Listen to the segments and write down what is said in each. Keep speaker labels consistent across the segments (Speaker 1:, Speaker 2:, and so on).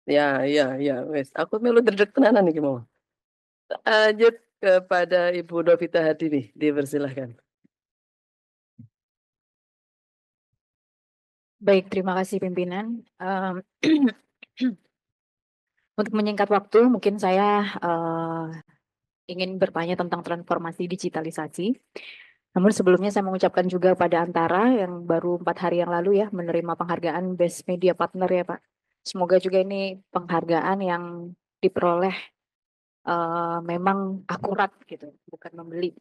Speaker 1: Ya, ya, ya, wes. Aku melu dredeg tenanan iki mau. Lanjut kepada Ibu Novita Hardini, dipersilahkan.
Speaker 2: Baik, terima kasih pimpinan. Untuk menyingkat waktu, mungkin saya ingin bertanya tentang transformasi digitalisasi. Namun sebelumnya saya mengucapkan juga pada Antara yang baru 4 hari yang lalu ya menerima penghargaan Best Media Partner ya Pak. Semoga juga ini penghargaan yang diperoleh memang akurat gitu, bukan membeli.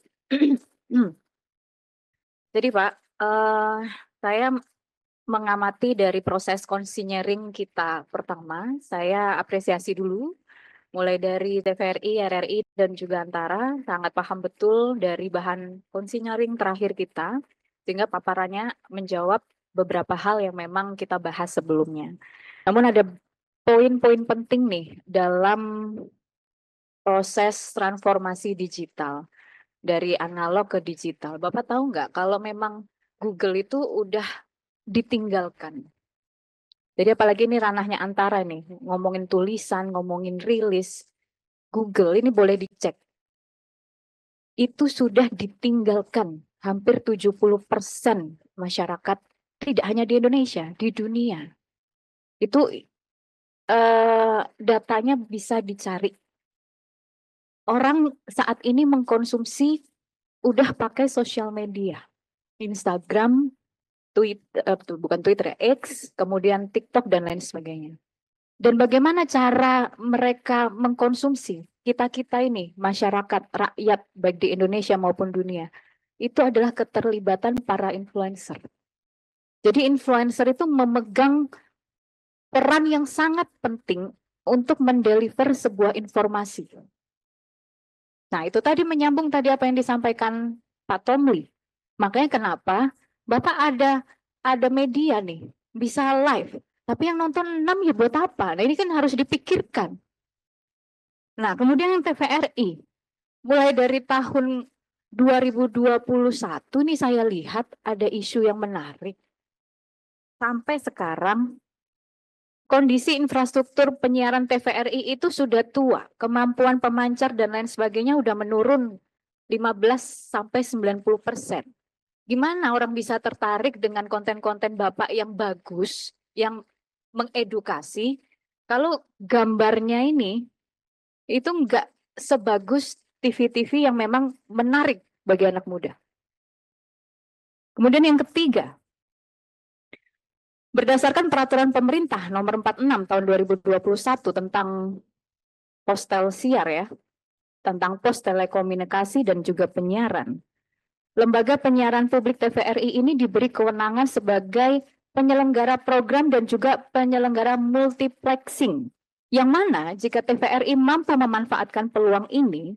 Speaker 2: Jadi Pak, saya mengamati dari proses konsinyering kita pertama, saya apresiasi dulu mulai dari TVRI, RRI, dan juga Antara sangat paham betul dari bahan konsinyering terakhir kita, sehingga paparannya menjawab beberapa hal yang memang kita bahas sebelumnya. Namun ada poin-poin penting nih dalam proses transformasi digital dari analog ke digital. Bapak tahu nggak kalau memang Google itu udah ditinggalkan. Jadi apalagi ini ranahnya Antara nih, ngomongin tulisan, ngomongin rilis, Google ini boleh dicek. Itu sudah ditinggalkan hampir 70% masyarakat, tidak hanya di Indonesia, di dunia. Itu datanya bisa dicari. Orang saat ini mengkonsumsi udah pakai sosial media, Instagram, Twitter, bukan Twitter ya, X, kemudian TikTok dan lain sebagainya. Dan bagaimana cara mereka mengkonsumsi kita-kita ini, masyarakat, rakyat, baik di Indonesia maupun dunia, itu adalah keterlibatan para influencer. Jadi influencer itu memegang peran yang sangat penting untuk mendeliver sebuah informasi. Nah, itu tadi menyambung tadi apa yang disampaikan Pak Tomli. Makanya kenapa Bapak ada media nih, bisa live. Tapi yang nonton 6 ya buat apa? Nah, ini kan harus dipikirkan. Nah, kemudian yang TVRI, mulai dari tahun 2021 nih saya lihat ada isu yang menarik. Sampai sekarang kondisi infrastruktur penyiaran TVRI itu sudah tua, kemampuan pemancar dan lain sebagainya udah menurun 15 sampai 90%. Gimana orang bisa tertarik dengan konten-konten Bapak yang bagus, yang mengedukasi, kalau gambarnya ini itu enggak sebagus TV-TV yang memang menarik bagi anak muda. Kemudian yang ketiga, berdasarkan peraturan pemerintah nomor 46 tahun 2021 tentang postel siar ya, tentang pos telekomunikasi dan juga penyiaran. Lembaga penyiaran publik TVRI ini diberi kewenangan sebagai penyelenggara program dan juga penyelenggara multiplexing. Yang mana jika TVRI mampu memanfaatkan peluang ini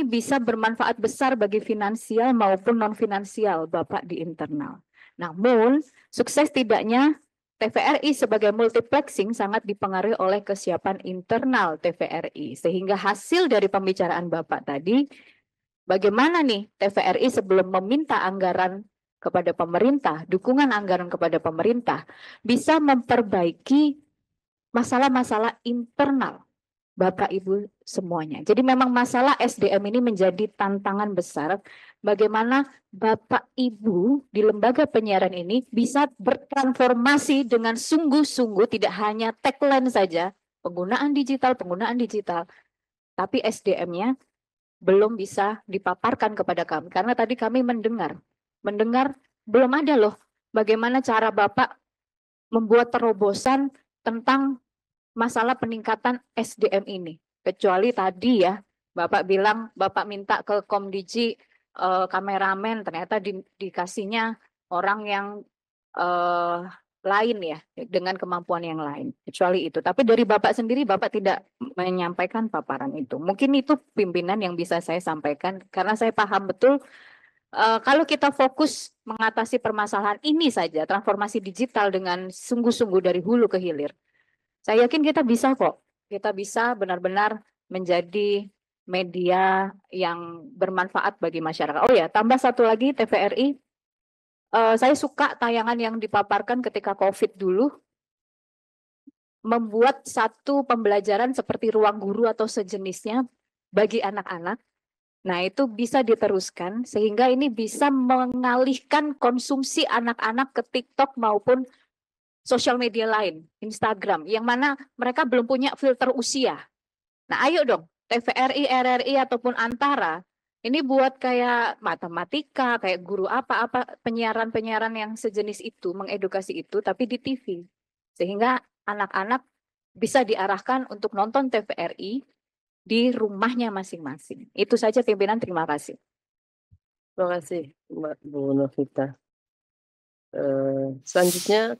Speaker 2: bisa bermanfaat besar bagi finansial maupun non-finansial Bapak di internal. Namun, sukses tidaknya TVRI sebagai multiplexing sangat dipengaruhi oleh kesiapan internal TVRI. Sehingga hasil dari pembicaraan Bapak tadi, bagaimana nih TVRI sebelum meminta anggaran kepada pemerintah, dukungan anggaran kepada pemerintah, bisa memperbaiki masalah-masalah internal Bapak Ibu semuanya. Jadi memang masalah SDM ini menjadi tantangan besar. Bagaimana Bapak Ibu di lembaga penyiaran ini bisa bertransformasi dengan sungguh-sungguh, tidak hanya tagline saja, penggunaan digital, tapi SDM-nya belum bisa dipaparkan kepada kami. Karena tadi kami mendengar belum ada loh bagaimana cara Bapak membuat terobosan tentang masalah peningkatan SDM ini. Kecuali tadi ya, Bapak bilang Bapak minta ke Komdiji kameramen, ternyata dikasihnya orang yang lain ya, dengan kemampuan yang lain. Kecuali itu. Tapi dari Bapak sendiri, Bapak tidak menyampaikan paparan itu. Mungkin itu pimpinan yang bisa saya sampaikan, karena saya paham betul kalau kita fokus mengatasi permasalahan ini saja, transformasi digital dengan sungguh-sungguh dari hulu ke hilir, saya yakin kita bisa kok. Kita bisa benar-benar menjadi media yang bermanfaat bagi masyarakat. Oh ya, tambah satu lagi TVRI, saya suka tayangan yang dipaparkan ketika COVID dulu. membuat satu pembelajaran seperti ruang guru atau sejenisnya bagi anak-anak. Nah, itu bisa diteruskan sehingga ini bisa mengalihkan konsumsi anak-anak ke TikTok maupun sosial media lain, Instagram, yang mana mereka belum punya filter usia. Nah, ayo dong, TVRI, RRI, ataupun Antara, ini buat kayak matematika, kayak guru apa-apa, penyiaran-penyiaran yang sejenis itu, mengedukasi itu, tapi di TV. Sehingga anak-anak bisa diarahkan untuk nonton TVRI di rumahnya masing-masing. Itu saja pimpinan, terima kasih.
Speaker 1: Terima kasih Mbak Bu Novita. Selanjutnya